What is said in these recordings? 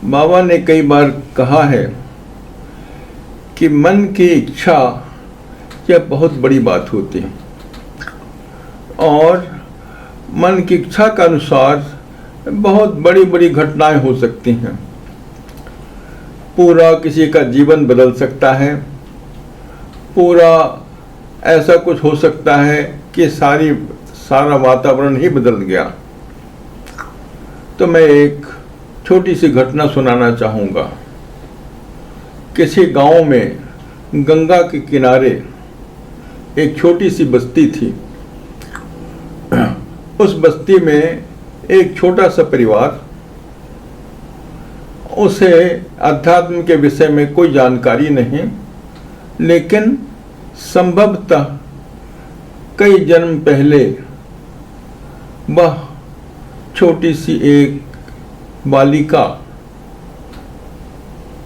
बाबा ने कई बार कहा है कि मन की इच्छा यह बहुत बड़ी बात होती है और मन की इच्छा के अनुसार बहुत बड़ी बड़ी घटनाएं हो सकती हैं। पूरा किसी का जीवन बदल सकता है, पूरा ऐसा कुछ हो सकता है कि सारा वातावरण ही बदल गया। तो मैं एक छोटी सी घटना सुनाना चाहूँगा। किसी गांव में गंगा के किनारे एक छोटी सी बस्ती थी। उस बस्ती में एक छोटा सा परिवार, उसे अध्यात्म के विषय में कोई जानकारी नहीं, लेकिन संभवतः कई जन्म पहले वह छोटी सी एक बालिका,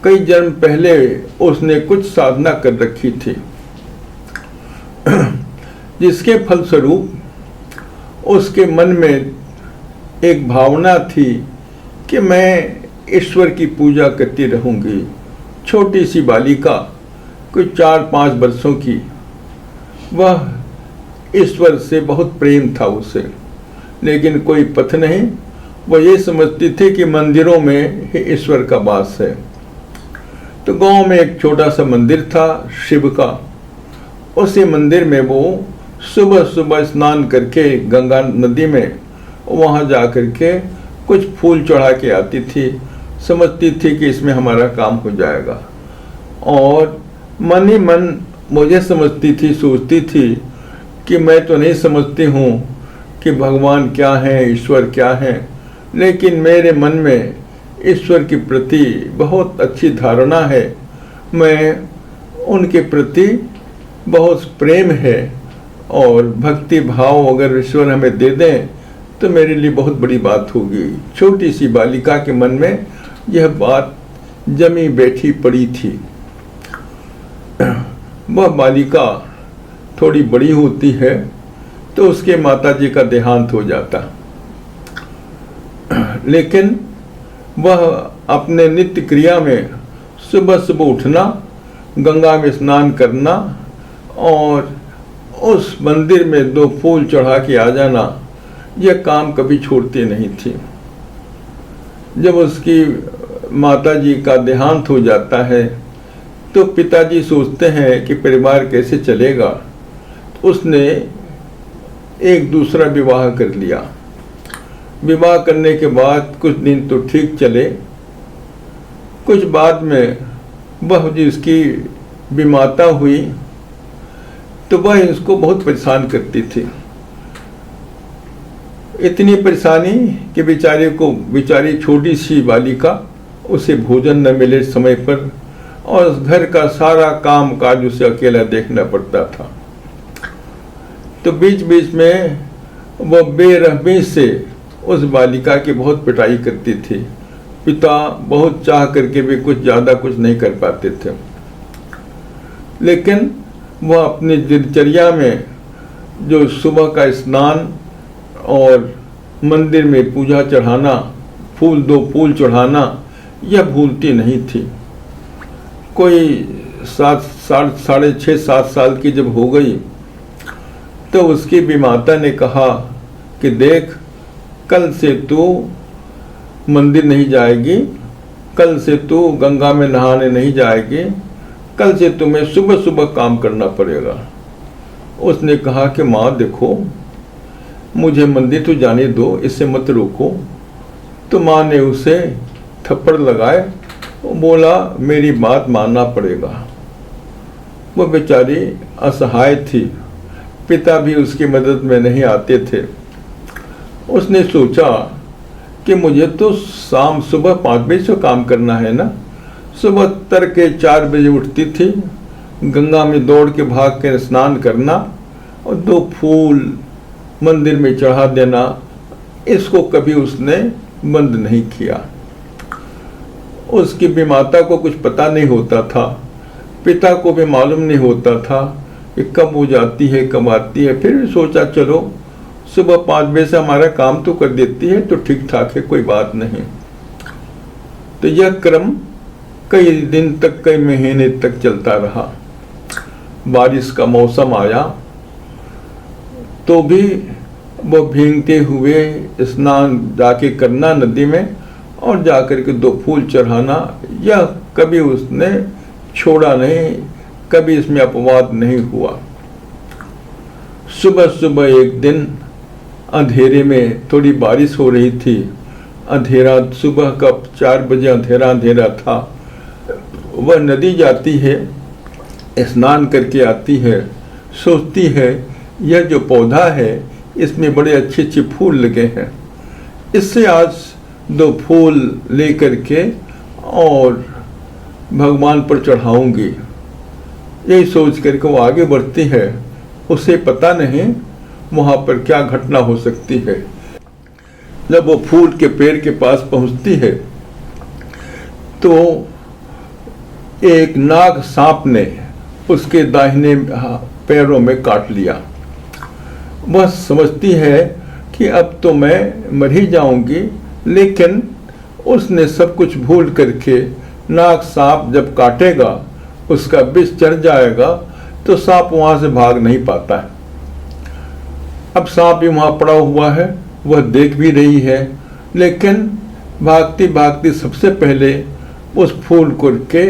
कई जन्म पहले उसने कुछ साधना कर रखी थी, जिसके फलस्वरूप उसके मन में एक भावना थी कि मैं ईश्वर की पूजा करती रहूंगी। छोटी सी बालिका, कोई 4-5 वर्षों की, वह ईश्वर से बहुत प्रेम था उसे, लेकिन कोई पथ नहीं। वह ये समझती थी कि मंदिरों में ही ईश्वर का वास है। तो गांव में एक छोटा सा मंदिर था शिव का। उसी मंदिर में वो सुबह सुबह स्नान करके गंगा नदी में वहाँ जा कर के कुछ फूल चढ़ा के आती थी। समझती थी कि इसमें हमारा काम हो जाएगा, और मन ही मन मुझे समझती थी, सोचती थी कि मैं तो नहीं समझती हूँ कि भगवान क्या है, ईश्वर क्या है, लेकिन मेरे मन में ईश्वर के प्रति बहुत अच्छी धारणा है। मैं उनके प्रति बहुत प्रेम है, और भक्ति भाव अगर ईश्वर हमें दे दें तो मेरे लिए बहुत बड़ी बात होगी। छोटी सी बालिका के मन में यह बात जमी बैठी पड़ी थी। वह बालिका थोड़ी बड़ी होती है तो उसके माताजी का देहांत हो जाता, लेकिन वह अपने नित्य क्रिया में सुबह सुबह उठना, गंगा में स्नान करना और उस मंदिर में 2 फूल चढ़ा के आ जाना, यह काम कभी छोड़ती नहीं थी। जब उसकी माताजी का देहांत हो जाता है तो पिताजी सोचते हैं कि परिवार कैसे चलेगा। तो उसने एक दूसरा विवाह कर लिया। विवाह करने के बाद कुछ दिन तो ठीक चले, कुछ बाद में वह जिसकी बीमाता हुई तो वह इसको बहुत परेशान करती थी। इतनी परेशानी कि बेचारी छोटी सी बालिका, उसे भोजन न मिले समय पर, और घर का सारा काम काज उसे अकेला देखना पड़ता था। तो बीच बीच में वह बेरहमी से उस बालिका की बहुत पिटाई करती थी। पिता बहुत चाह करके भी कुछ नहीं कर पाते थे, लेकिन वह अपनी दिनचर्या में जो सुबह का स्नान और मंदिर में पूजा चढ़ाना, 2 फूल चढ़ाना, यह भूलती नहीं थी। कोई 6.5-7 साल की जब हो गई तो उसकी बीमाता ने कहा कि देख, कल से तू मंदिर नहीं जाएगी, कल से तू गंगा में नहाने नहीं जाएगी, कल से तुम्हें सुबह सुबह काम करना पड़ेगा। उसने कहा कि माँ देखो, मुझे मंदिर तो जाने दो, इससे मत रोको। तो माँ ने उसे थप्पड़ लगाए, बोला मेरी बात मानना पड़ेगा। वो बेचारी असहाय थी, पिता भी उसकी मदद में नहीं आते थे। उसने सोचा कि मुझे तो सुबह 5 बजे से काम करना है ना। सुबह तड़के 4 बजे उठती थी, गंगा में दौड़ के भाग के स्नान करना और 2 फूल मंदिर में चढ़ा देना, इसको कभी उसने बंद नहीं किया। उसकी बीमाता को कुछ पता नहीं होता था, पिता को भी मालूम नहीं होता था कि कब वो जाती है कब आती है। फिर भी सोचा चलो सुबह 5 बजे से हमारा काम तो कर देती है तो ठीक ठाक है, कोई बात नहीं। तो तो यह क्रम कई दिन तक, कई महीने तक चलता रहा। बारिश का मौसम आया तो भी वो भीगते हुए स्नान जाके करना नदी में और जाकर के 2 फूल चढ़ाना, यह कभी उसने छोड़ा नहीं, कभी इसमें अपवाद नहीं हुआ। सुबह सुबह एक दिन अंधेरे में, थोड़ी बारिश हो रही थी, अंधेरा, सुबह का 4 बजे अंधेरा अंधेरा था। वह नदी जाती है, स्नान करके आती है, सोचती है यह जो पौधा है इसमें बड़े अच्छे अच्छे फूल लगे हैं, इससे आज 2 फूल लेकर के और भगवान पर चढ़ाऊंगी। यही सोच करके वो आगे बढ़ती है। उसे पता नहीं वहाँ पर क्या घटना हो सकती है। जब वो फूल के पेड़ के पास पहुँचती है तो एक नाग सांप ने उसके दाहिने पैरों में काट लिया। वह समझती है कि अब तो मैं मर ही जाऊंगी, लेकिन उसने सब कुछ भूल करके, नाग सांप जब काटेगा उसका विष चढ़ जाएगा तो सांप वहां से भाग नहीं पाता है। अब सांप भी वहां पड़ा हुआ है, वह देख भी रही है, लेकिन भागती भागती सबसे पहले उस फूल को के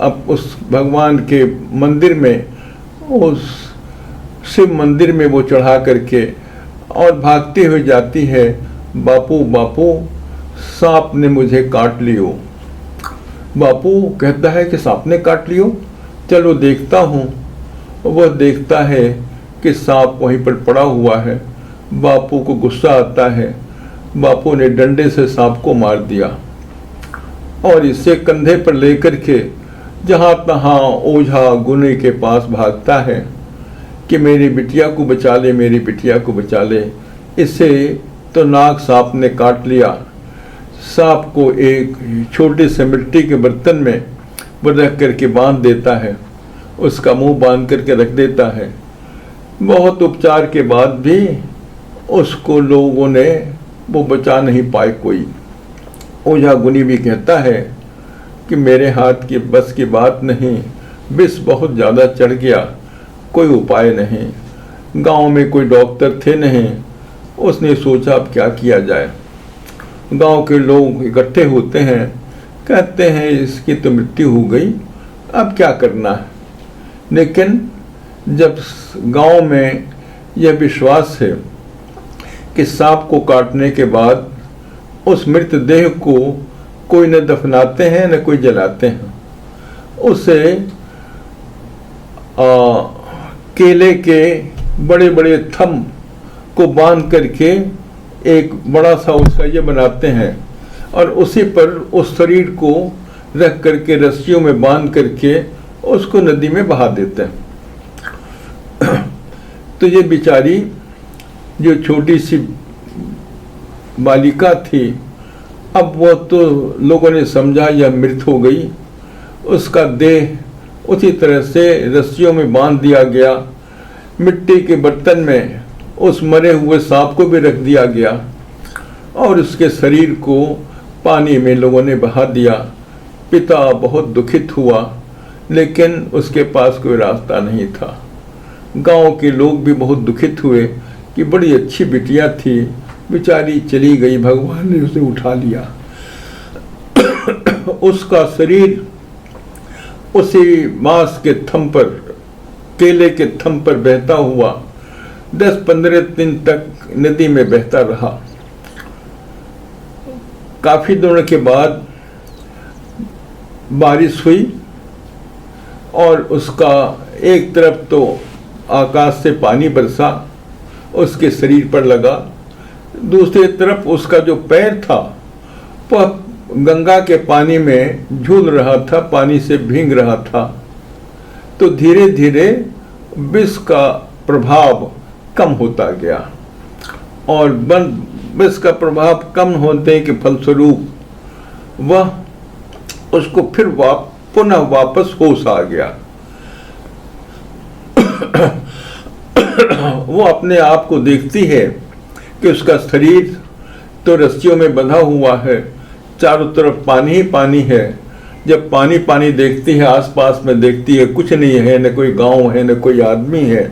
अब उस भगवान के मंदिर में, उस शिव मंदिर में वो चढ़ा करके और भागती हुई जाती है। बापू बापू, सांप ने मुझे काट लियो। बापू कहता है कि सांप ने काट लियो, चलो देखता हूँ। वह देखता है कि सांप वहीं पर पड़ा हुआ है। बापू को गुस्सा आता है। बापू ने डंडे से सांप को मार दिया और इसे कंधे पर लेकर के जहाँ तहाँ ओझा गुने के पास भागता है कि मेरी बिटिया को बचा ले, मेरी बिटिया को बचा ले। इसे तो नाग सांप ने काट लिया। सांप को एक छोटे से मिट्टी के बर्तन में रख करके बांध देता है, उसका मुंह बांध करके रख देता है। बहुत उपचार के बाद भी उसको लोगों ने वो बचा नहीं पाए कोई। ओझा गुनी भी कहता है कि मेरे हाथ की बस की बात नहीं, विष बहुत ज़्यादा चढ़ गया, कोई उपाय नहीं। गांव में कोई डॉक्टर थे नहीं। उसने सोचा अब क्या किया जाए। गांव के लोग इकट्ठे होते हैं, कहते हैं इसकी तो मृत्यु हो गई, अब क्या करना है। लेकिन जब गांव में यह विश्वास है कि सांप को काटने के बाद उस मृतदेह को कोई न दफनाते हैं न कोई जलाते हैं, उसे केले के बड़े बड़े थंब को बांध करके एक बड़ा सा उसका ये बनाते हैं और उसी पर उस शरीर को रख करके रस्सियों में बांध करके उसको नदी में बहा देते हैं। तो ये बेचारी जो छोटी सी बालिका थी, अब वो तो लोगों ने समझा यह मृत हो गई। उसका देह उसी तरह से रस्सियों में बांध दिया गया। मिट्टी के बर्तन में उस मरे हुए सांप को भी रख दिया गया और उसके शरीर को पानी में लोगों ने बहा दिया। पिता बहुत दुखित हुआ, लेकिन उसके पास कोई रास्ता नहीं था। गांव के लोग भी बहुत दुखित हुए कि बड़ी अच्छी बिटिया थी, बेचारी चली गई, भगवान ने उसे उठा लिया। उसका शरीर उसी बांस के थंब पर, केले के थंब पर बहता हुआ 10-15 दिन तक नदी में बहता रहा। काफी दिनों के बाद बारिश हुई और उसका एक तरफ तो आकाश से पानी बरसा, उसके शरीर पर लगा, दूसरी तरफ उसका जो पैर था वह गंगा के पानी में झूल रहा था, पानी से भीग रहा था। तो धीरे धीरे विष का प्रभाव कम होता गया और विष का प्रभाव कम होने के फलस्वरूप वह उसको फिर पुनः वापस होश आ गया। वो अपने आप को देखती है कि उसका शरीर तो रस्सियों में बंधा हुआ है, चारों तरफ पानी ही पानी है। जब पानी पानी देखती है, आसपास में देखती है कुछ नहीं है, न कोई गांव है न कोई आदमी है,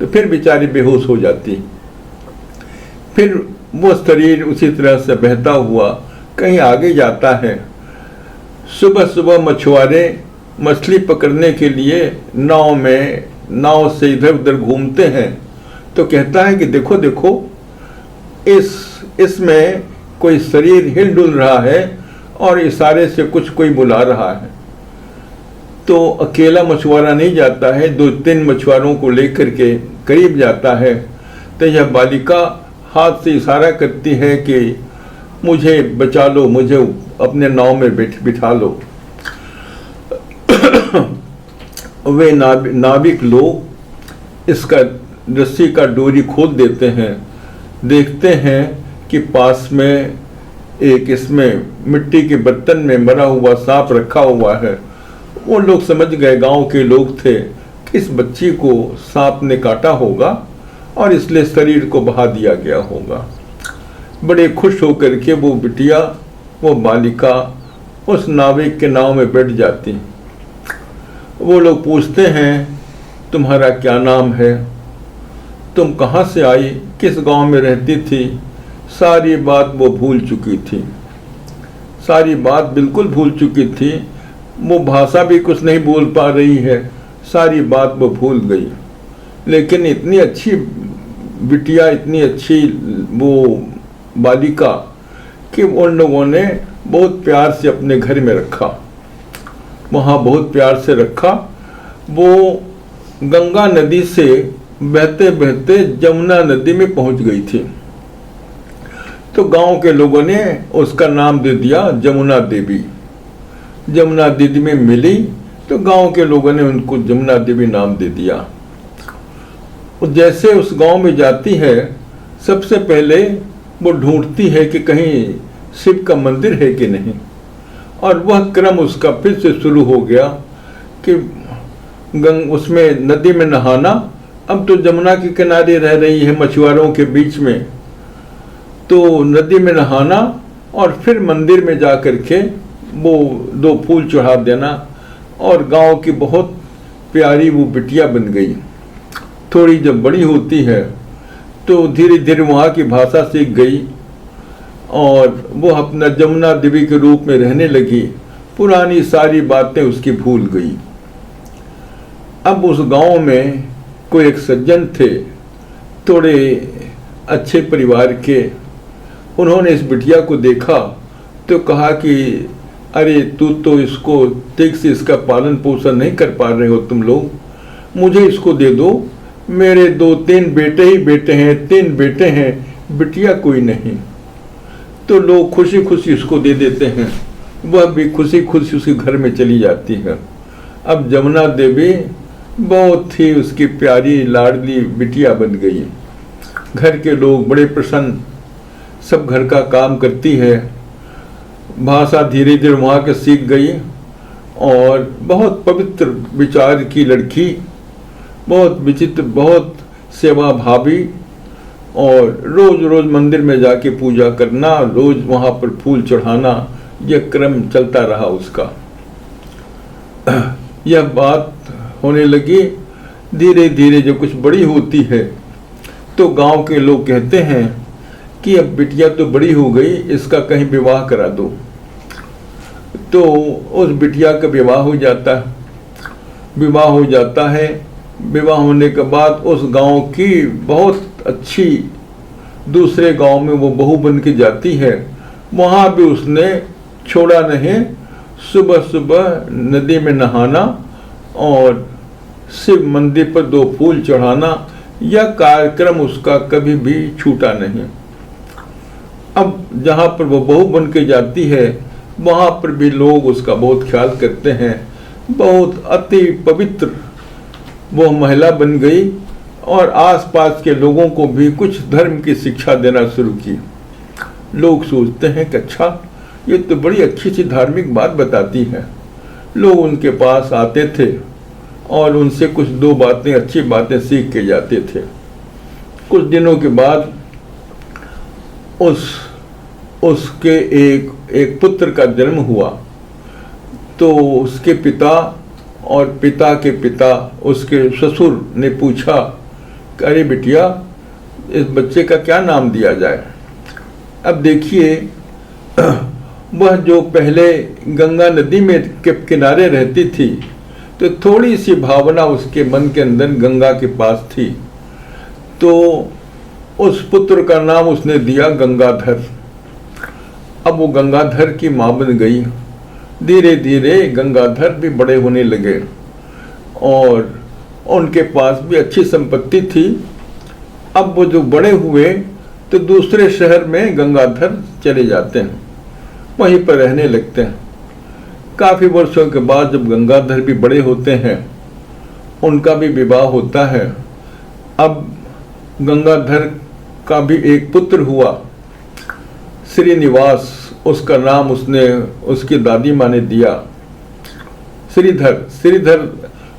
तो फिर बेचारी बेहोश हो जाती। फिर वो शरीर उसी तरह से बहता हुआ कहीं आगे जाता है। सुबह सुबह मछुआरे मछली पकड़ने के लिए नाव से इधर उधर घूमते हैं, तो कहता है कि देखो देखो इसमें कोई शरीर हिल डुल रहा है और इशारे से कुछ कोई बुला रहा है। तो अकेला मछुआरा नहीं जाता है, 2-3 मछुआरों को लेकर के करीब जाता है। तो यह बालिका हाथ से इशारा करती है कि मुझे बचा लो, मुझे अपने नाव में बिठा लो। वे नाविक लोग इसका रस्सी का डोरी खोल देते हैं। देखते हैं कि पास में एक इसमें मिट्टी के बर्तन में मरा हुआ सांप रखा हुआ है। वो लोग समझ गए, गांव के लोग थे, कि इस बच्ची को सांप ने काटा होगा और इसलिए शरीर को बहा दिया गया होगा। बड़े खुश होकर के वो बिटिया, वो बालिका उस नाविक के नाव में बैठ जाती। वो लोग पूछते हैं तुम्हारा क्या नाम है, तुम कहाँ से आई, किस गांव में रहती थी। सारी बात वो भूल चुकी थी, सारी बात बिल्कुल भूल चुकी थी। वो भाषा भी कुछ नहीं बोल पा रही है, सारी बात वो भूल गई। लेकिन इतनी अच्छी बिटिया, इतनी अच्छी वो बालिका कि उन लोगों ने बहुत प्यार से अपने घर में रखा, वहाँ बहुत प्यार से रखा। वो गंगा नदी से बहते बहते जमुना नदी में पहुँच गई थी। तो गांव के लोगों ने उसका नाम दे दिया जमुना देवी। जमुना देवी में मिली तो गांव के लोगों ने उनको जमुना देवी नाम दे दिया। जैसे उस गांव में जाती है, सबसे पहले वो ढूंढती है कि कहीं शिव का मंदिर है कि नहीं, और वह क्रम उसका फिर से शुरू हो गया कि उसमें नदी में नहाना। अब तो जमुना के किनारे रह रही है मछुआरों के बीच में, तो नदी में नहाना और फिर मंदिर में जा कर के वो 2 फूल चढ़ा देना, और गांव की बहुत प्यारी वो बिटिया बन गई। थोड़ी जब बड़ी होती है तो धीरे धीरे वहाँ की भाषा सीख गई और वो अपना जमुना देवी के रूप में रहने लगी। पुरानी सारी बातें उसकी भूल गई। अब उस गांव में कोई एक सज्जन थे, थोड़े अच्छे परिवार के। उन्होंने इस बिटिया को देखा तो कहा कि अरे तू तो इसको ठीक से इसका पालन पोषण नहीं कर पा रहे हो तुम लोग, मुझे इसको दे दो। मेरे 2-3 बेटे ही बेटे हैं, 3 बेटे हैं, बिटिया कोई नहीं। तो लोग खुशी खुशी उसको दे देते हैं, वह भी खुशी खुशी उसके घर में चली जाती है। अब जमुना देवी बहुत ही उसकी प्यारी लाडली बिटिया बन गई। घर के लोग बड़े प्रसन्न, सब घर का काम करती है, भाषा धीरे धीरे वहाँ के सीख गई और बहुत पवित्र विचार की लड़की, बहुत विचित्र, बहुत सेवा भावी, और रोज रोज मंदिर में जाके पूजा करना, रोज वहाँ पर फूल चढ़ाना, यह क्रम चलता रहा उसका। यह बात होने लगी। धीरे धीरे जब कुछ बड़ी होती है तो गांव के लोग कहते हैं कि अब बिटिया तो बड़ी हो गई, इसका कहीं विवाह करा दो। तो उस बिटिया का विवाह हो जाता है। विवाह हो जाता है। विवाह होने के बाद उस गांव की बहुत अच्छी दूसरे गांव में वो बहू बन के जाती है। वहाँ भी उसने छोड़ा नहीं, सुबह सुबह नदी में नहाना और शिव मंदिर पर 2 फूल चढ़ाना, यह कार्यक्रम उसका कभी भी छूटा नहीं। अब जहाँ पर वो बहू बन के जाती है वहाँ पर भी लोग उसका बहुत ख्याल करते हैं। बहुत अति पवित्र वो महिला बन गई और आसपास के लोगों को भी कुछ धर्म की शिक्षा देना शुरू की। लोग सोचते हैं कि अच्छा, ये तो बड़ी अच्छी सी धार्मिक बात बताती है। लोग उनके पास आते थे और उनसे कुछ 2 बातें, अच्छी बातें सीख के जाते थे। कुछ दिनों के बाद उसके एक पुत्र का जन्म हुआ। तो उसके पिता और पिता के पिता उसके ससुर ने पूछा, अरे बिटिया, इस बच्चे का क्या नाम दिया जाए। अब देखिए, वह जो पहले गंगा नदी में के किनारे रहती थी, तो थोड़ी सी भावना उसके मन के अंदर गंगा के पास थी। तो उस पुत्र का नाम उसने दिया गंगाधर। अब वो गंगाधर की माँ बन गई। धीरे धीरे गंगाधर भी बड़े होने लगे और उनके पास भी अच्छी संपत्ति थी। अब वो जो बड़े हुए तो दूसरे शहर में गंगाधर चले जाते हैं, वहीं पर रहने लगते हैं। काफ़ी वर्षों के बाद जब गंगाधर भी बड़े होते हैं, उनका भी विवाह होता है। अब गंगाधर का भी एक पुत्र हुआ, श्रीनिवास उसका नाम उसकी दादी माँ ने दिया। श्रीधर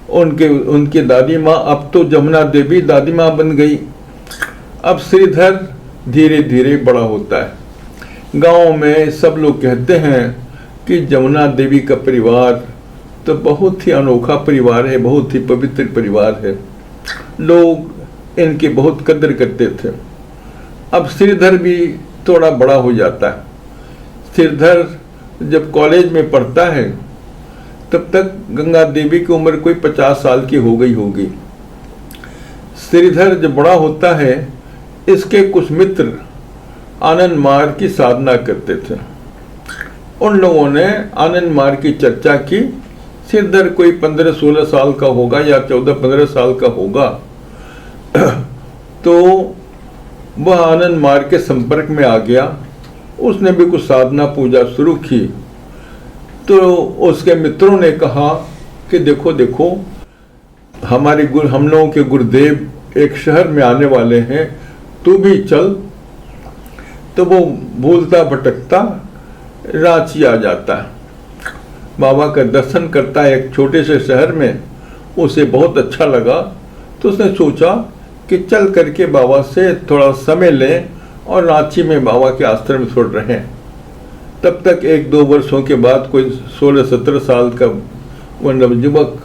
उनकी दादी माँ, अब तो जमुना देवी दादी माँ बन गई। अब श्रीधर धीरे धीरे बड़ा होता है। गांव में सब लोग कहते हैं कि जमुना देवी का परिवार तो बहुत ही अनोखा परिवार है, बहुत ही पवित्र परिवार है, लोग इनकी बहुत कदर करते थे। अब श्रीधर भी थोड़ा बड़ा हो जाता है। श्रीधर जब कॉलेज में पढ़ता है, तब तक गंगा देवी की उम्र कोई 50 साल की हो गई होगी। श्रीधर जब बड़ा होता है, इसके कुछ मित्र आनंद मार्ग की साधना करते थे। उन लोगों ने आनंद मार्ग की चर्चा की। श्रीधर कोई 15-16 साल का होगा या 14-15 साल का होगा। तो वह आनंद मार्ग के संपर्क में आ गया। उसने भी कुछ साधना पूजा शुरू की। तो उसके मित्रों ने कहा कि देखो देखो, हम लोगों के गुरुदेव एक शहर में आने वाले हैं, तू भी चल। तो वो भूलता भटकता रांची आ जाता है, बाबा का दर्शन करता है एक छोटे से शहर में। उसे बहुत अच्छा लगा, तो उसने सोचा कि चल करके बाबा से थोड़ा समय लें और रांची में बाबा के आश्रम में छोड़ रहें। तब तक 1-2 वर्षों के बाद कोई 16-17 साल का वह नवयुवक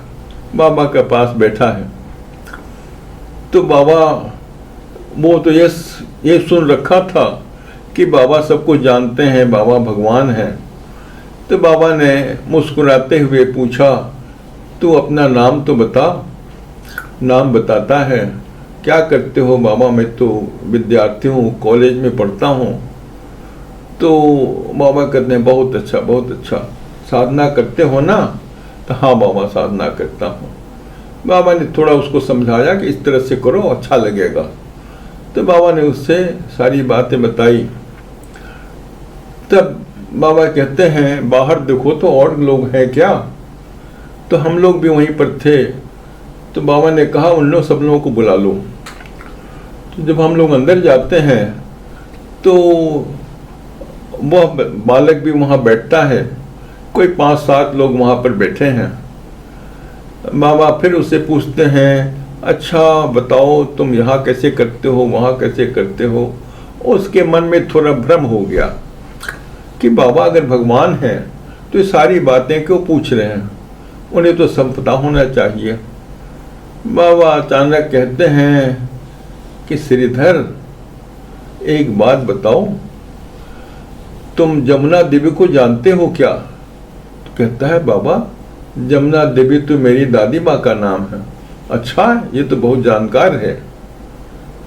बाबा के पास बैठा है। तो बाबा, वो तो ये सुन रखा था कि बाबा सबको जानते हैं, बाबा भगवान हैं। तो बाबा ने मुस्कुराते हुए पूछा, तू अपना नाम तो बता। नाम बताता है, क्या करते हो बाबा? मैं तो विद्यार्थी हूँ, कॉलेज में पढ़ता हूँ। तो बाबा कहते हैं, बहुत अच्छा बहुत अच्छा, साधना करते हो ना? तो हाँ बाबा, साधना करता हूँ। बाबा ने थोड़ा उसको समझाया कि इस तरह से करो, अच्छा लगेगा। तो बाबा ने उससे सारी बातें बताई। तब बाबा कहते हैं, बाहर देखो तो और लोग हैं क्या? तो हम लोग भी वहीं पर थे। तो बाबा ने कहा, उन लोग सब लोगों को बुला लो। तो जब हम लोग अंदर जाते हैं, तो वह बालक भी वहाँ बैठता है। कोई 5-7 लोग वहाँ पर बैठे हैं। बाबा फिर उससे पूछते हैं, अच्छा बताओ, तुम यहाँ कैसे करते हो, वहाँ कैसे करते हो? उसके मन में थोड़ा भ्रम हो गया कि बाबा अगर भगवान हैं तो ये सारी बातें क्यों पूछ रहे हैं, उन्हें तो सब पता होना चाहिए। बाबा अचानक कहते हैं कि श्रीधर, एक बात बताओ, तुम जमुना देवी को जानते हो क्या? तो कहता है, बाबा जमुना देवी तो मेरी दादी माँ का नाम है। अच्छा, ये तो बहुत जानकार है।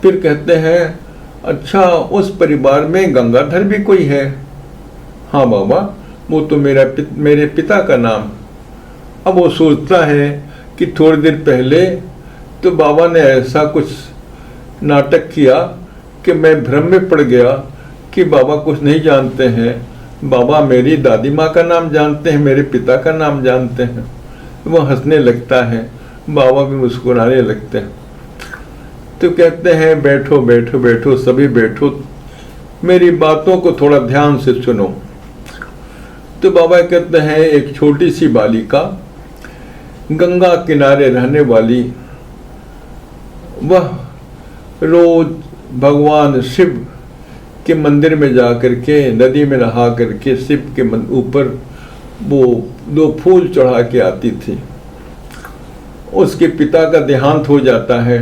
फिर कहते हैं, अच्छा उस परिवार में गंगाधर भी कोई है? हाँ बाबा, वो तो मेरे पिता का नाम। अब वो सोचता है कि थोड़ी देर पहले तो बाबा ने ऐसा कुछ नाटक किया कि मैं भ्रम में पड़ गया कि बाबा कुछ नहीं जानते हैं। बाबा मेरी दादी माँ का नाम जानते हैं, मेरे पिता का नाम जानते हैं। वो हंसने लगता है, बाबा भी मुस्कुराने लगते हैं। तो कहते हैं, बैठो बैठो बैठो, सभी बैठो, मेरी बातों को थोड़ा ध्यान से सुनो। तो बाबा कहते हैं, एक छोटी सी बालिका, गंगा किनारे रहने वाली, वह रोज भगवान शिव कि मंदिर में जा करके नदी में नहा करके शिव के ऊपर वो 2 फूल चढ़ा के आती थी। उसके पिता का देहांत हो जाता है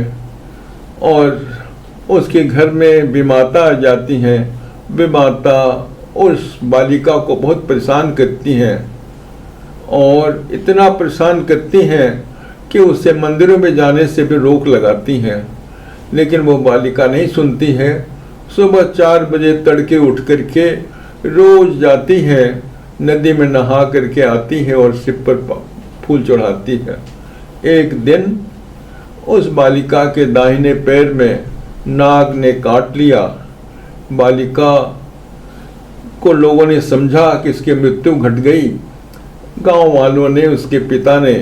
और उसके घर में विमाता आ जाती हैं। विमाता उस बालिका को बहुत परेशान करती हैं और इतना परेशान करती हैं कि उसे मंदिरों में जाने से भी रोक लगाती हैं, लेकिन वो बालिका नहीं सुनती है। सुबह 4 बजे तड़के उठ करके रोज जाती है, नदी में नहा करके आती है और शिव पर फूल चढ़ाती है। एक दिन उस बालिका के दाहिने पैर में नाग ने काट लिया। बालिका को लोगों ने समझा कि इसकी मृत्यु घट गई। गांव वालों ने, उसके पिता ने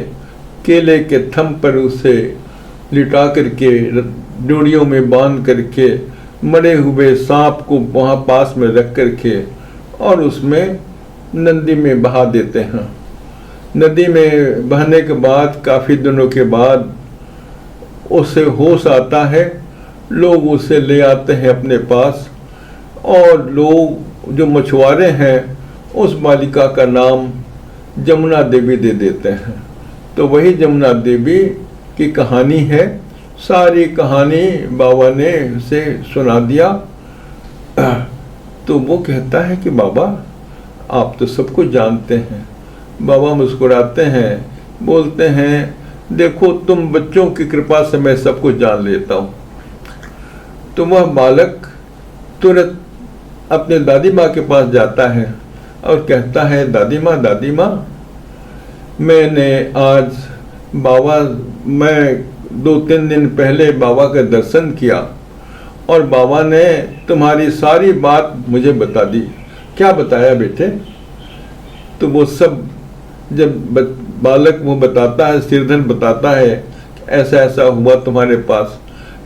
केले के थंब पर उसे लिटा करके डोरियों में बांध करके मरे हुए सांप को वहाँ पास में रख करके और उसमें नदी में बहा देते हैं। नदी में बहने के बाद काफ़ी दिनों के बाद उसे होश आता है। लोग उसे ले आते हैं अपने पास और लोग जो मछुआरे हैं उस बालिका का नाम जमुना देवी दे देते हैं। तो वही जमुना देवी की कहानी है। सारी कहानी बाबा ने उसे सुना दिया। तो वो कहता है कि बाबा आप तो सब कुछ जानते हैं। बाबा मुस्कुराते हैं, बोलते हैं देखो तुम बच्चों की कृपा से मैं सब कुछ जान लेता हूँ। तो वह बालक तुरंत अपने दादी माँ के पास जाता है और कहता है दादी माँ मैंने आज मैं 2-3 दिन पहले बाबा का दर्शन किया और बाबा ने तुम्हारी सारी बात मुझे बता दी। क्या बताया बेटे? तो वो सब जब बालक वो बताता है, सिरधर बताता है ऐसा ऐसा हुआ तुम्हारे पास,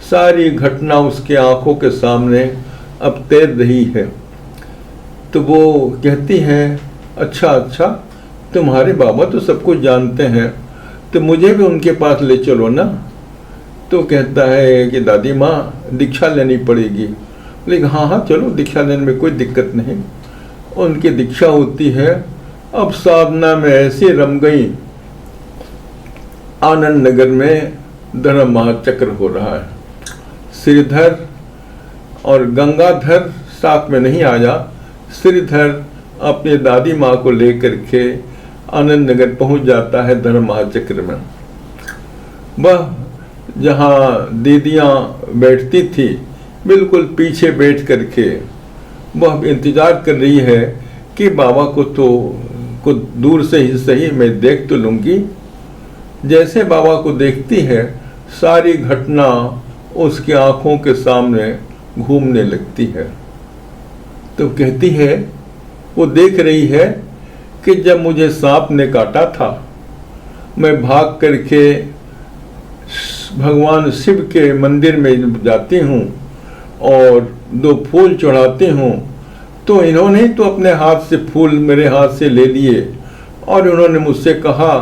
सारी घटना उसके आंखों के सामने अब तैर रही है। तो वो कहती है अच्छा तुम्हारे बाबा तो सब कुछ जानते हैं, तो मुझे भी उनके पास ले चलो ना। तो कहता है कि दादी माँ दीक्षा लेनी पड़ेगी। लेकिन हाँ चलो, दीक्षा लेने में कोई दिक्कत नहीं। उनकी दीक्षा होती है। अब साधना में ऐसे रम गई, आनंद नगर में धर्म महाचक्र हो रहा है। श्रीधर और गंगाधर साथ में नहीं आया। श्रीधर अपनी दादी माँ को लेकर के आनंद नगर पहुंच जाता है धर्म महाचक्र में। वह जहाँ दीदियाँ बैठती थी बिल्कुल पीछे बैठ करके वह इंतजार कर रही है कि बाबा को तो कुछ दूर से ही सही मैं देख तो लूँगी। जैसे बाबा को देखती है सारी घटना उसकी आंखों के सामने घूमने लगती है। तो कहती है, वो देख रही है कि जब मुझे सांप ने काटा था मैं भाग करके भगवान शिव के मंदिर में जाती हूँ और 2 फूल चढ़ाती हूँ, तो इन्होंने तो अपने हाथ से फूल मेरे हाथ से ले लिए और उन्होंने मुझसे कहा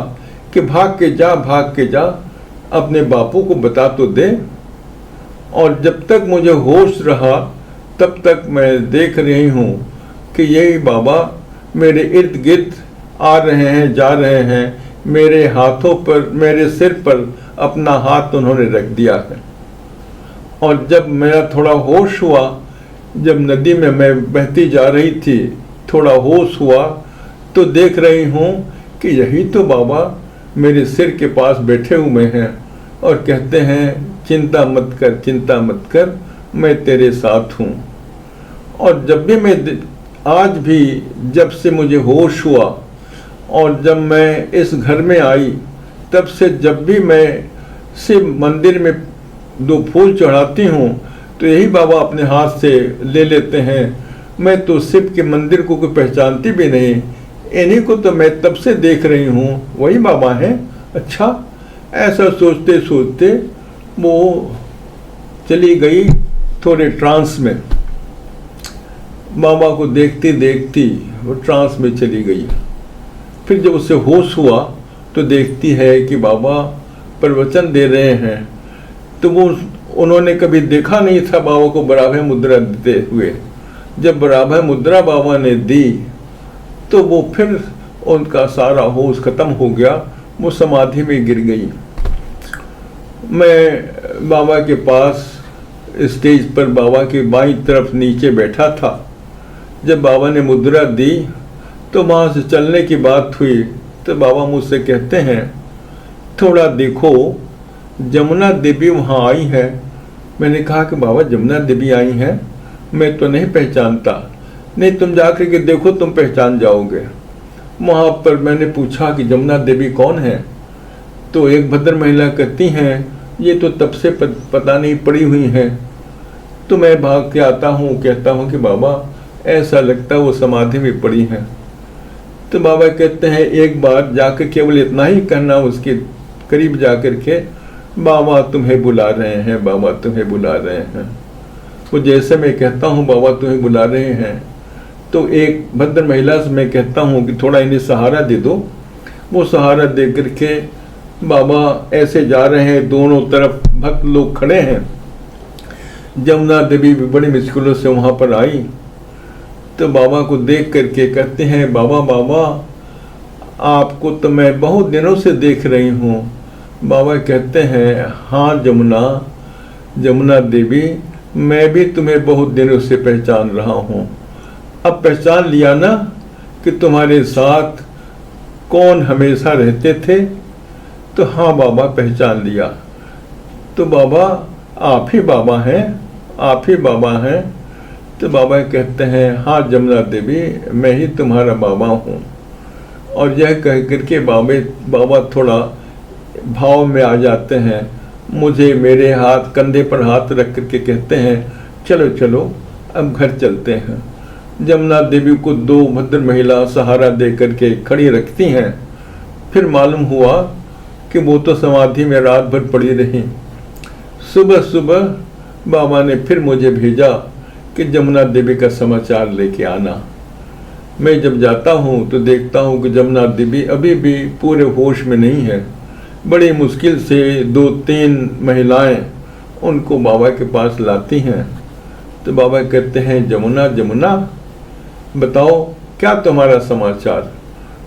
कि भाग के जा अपने बापू को बता तो दे। और जब तक मुझे होश रहा तब तक मैं देख रही हूँ कि यही बाबा मेरे इर्द गिर्द आ रहे हैं, जा रहे हैं। मेरे हाथों पर, मेरे सिर पर अपना हाथ उन्होंने रख दिया है। और जब मेरा थोड़ा होश हुआ, जब नदी में मैं बहती जा रही थी, थोड़ा होश हुआ तो देख रही हूँ कि यही तो बाबा मेरे सिर के पास बैठे हुए हैं और कहते हैं चिंता मत कर, मैं तेरे साथ हूँ। और जब भी मैं आज भी जब से मुझे होश हुआ और जब मैं इस घर में आई तब से जब भी मैं शिव मंदिर में 2 फूल चढ़ाती हूँ तो यही बाबा अपने हाथ से ले लेते हैं। मैं तो शिव के मंदिर को कोई पहचानती भी नहीं, इन्हीं को तो मैं तब से देख रही हूँ, वही बाबा हैं। अच्छा, ऐसा सोचते सोचते वो चली गई थोड़े ट्रांस में। बाबा को देखती देखती वो ट्रांस में चली गई। फिर जब उसे होश हुआ तो देखती है कि बाबा प्रवचन दे रहे हैं। तो वो उन्होंने कभी देखा नहीं था बाबा को बराबर मुद्रा देते हुए। जब बराबर मुद्रा बाबा ने दी तो वो फिर उनका सारा होश खत्म हो गया, वो समाधि में गिर गई। मैं बाबा के पास स्टेज पर बाबा के बाईं तरफ नीचे बैठा था। जब बाबा ने मुद्रा दी तो वहाँ से चलने की बात हुई तो बाबा मुझसे कहते हैं, थोड़ा देखो जमुना देवी वहाँ आई है। मैंने कहा कि बाबा जमुना देवी आई हैं, मैं तो नहीं पहचानता। नहीं, तुम जाकर के देखो, तुम पहचान जाओगे। वहाँ पर मैंने पूछा कि जमुना देवी कौन है, तो एक भद्र महिला कहती हैं, ये तो तब से पता नहीं पड़ी हुई हैं। तो मैं भाग के आता हूँ, कहता हूँ कि बाबा ऐसा लगता है वो समाधि में पड़ी हैं। तो बाबा कहते हैं, एक बार जाकर केवल इतना ही कहना उसके करीब जाकर के, बाबा तुम्हें बुला रहे हैं, बाबा तुम्हें बुला रहे हैं। वो जैसे मैं कहता हूँ बाबा तुम्हें बुला रहे हैं, तो एक भद्र महिला से मैं कहता हूँ कि थोड़ा इन्हें सहारा दे दो। वो सहारा दे करके बाबा ऐसे जा रहे हैं, दोनों तरफ भक्त लोग खड़े हैं। जमुना देवी भी बड़ी मुश्किलों से वहाँ पर आई तो बाबा को देख करके कहते हैं, बाबा बाबा आपको तो मैं बहुत दिनों से देख रही हूँ। बाबा कहते हैं, हाँ जमुना देवी, मैं भी तुम्हें बहुत दिनों से पहचान रहा हूँ। अब पहचान लिया ना कि तुम्हारे साथ कौन हमेशा रहते थे? तो हाँ बाबा, पहचान लिया। तो बाबा आप ही बाबा हैं, आप ही बाबा हैं। तो बाबा कहते हैं, हाँ जमुना देवी, मैं ही तुम्हारा बाबा हूँ। और यह कह करके बाबा थोड़ा भाव में आ जाते हैं। मुझे मेरे कंधे पर हाथ रख करके कहते हैं, चलो चलो अब घर चलते हैं। जमुना देवी को दो भद्र महिला सहारा दे करके खड़ी रखती हैं। फिर मालूम हुआ कि वो तो समाधि में रात भर पड़ी रही। सुबह सुबह बाबा ने फिर मुझे भेजा कि जमुना देवी का समाचार लेके आना। मैं जब जाता हूँ तो देखता हूँ कि जमुना देवी अभी भी पूरे होश में नहीं है। बड़ी मुश्किल से 2-3 महिलाएं उनको बाबा के पास लाती हैं। तो बाबा कहते हैं, जमुना बताओ क्या तुम्हारा समाचार?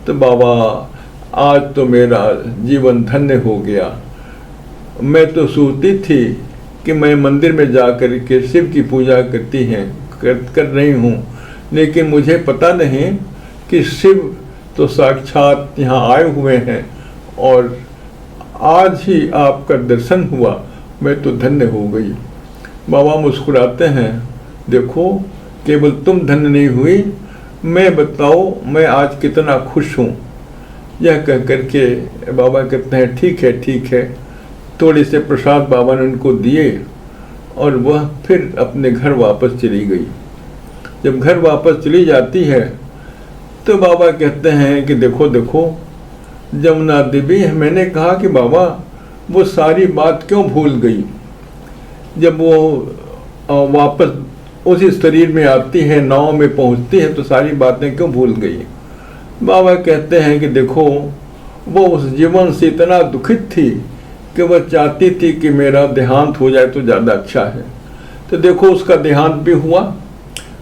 तो बाबा, आज तो मेरा जीवन धन्य हो गया। मैं तो सोचती थी कि मैं मंदिर में जाकर के शिव की पूजा कर रही हूँ, लेकिन मुझे पता नहीं कि शिव तो साक्षात यहाँ आए हुए हैं और आज ही आपका दर्शन हुआ, मैं तो धन्य हो गई। बाबा मुस्कुराते हैं, देखो केवल तुम धन्य नहीं हुई, मैं बताओ मैं आज कितना खुश हूँ। यह कह करके बाबा कहते हैं, ठीक है। थोड़े से प्रसाद बाबा ने उनको दिए और वह फिर अपने घर वापस चली गई। जब घर वापस चली जाती है तो बाबा कहते हैं कि देखो जमुना देवी, मैंने कहा कि बाबा वो सारी बात क्यों भूल गई? जब वो वापस उसी शरीर में आती है, नाव में पहुंचती है, तो सारी बातें क्यों भूल गई? बाबा कहते हैं कि देखो वो उस जीवन से इतना दुखित थी कि वह चाहती थी कि मेरा देहांत हो जाए तो ज़्यादा अच्छा है। तो देखो उसका देहांत भी हुआ,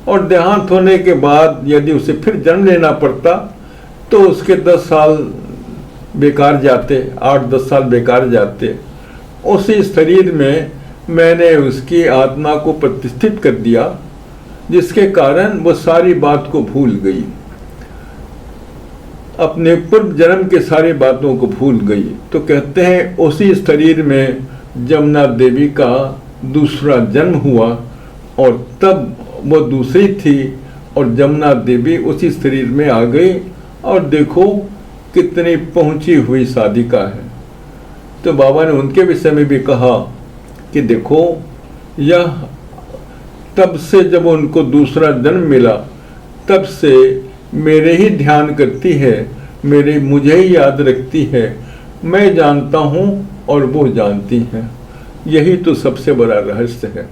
और देहांत होने के बाद यदि उसे फिर जन्म लेना पड़ता तो उसके 10 साल बेकार जाते, 8-10 साल बेकार जाते। उसी शरीर में मैंने उसकी आत्मा को प्रतिष्ठित कर दिया, जिसके कारण वो सारी बात को भूल गई, अपने पूर्व जन्म के सारी बातों को भूल गई। तो कहते हैं उसी शरीर में जमुना देवी का दूसरा जन्म हुआ और तब वो दूसरी थी और जमुना देवी उसी शरीर में आ गई, और देखो कितनी पहुंची हुई साधिका है। तो बाबा ने उनके विषय में भी कहा कि देखो यह तब से जब उनको दूसरा जन्म मिला तब से मेरे ही ध्यान करती है, मुझे ही याद रखती है। मैं जानता हूँ और वो जानती हैं। यही तो सबसे बड़ा रहस्य है।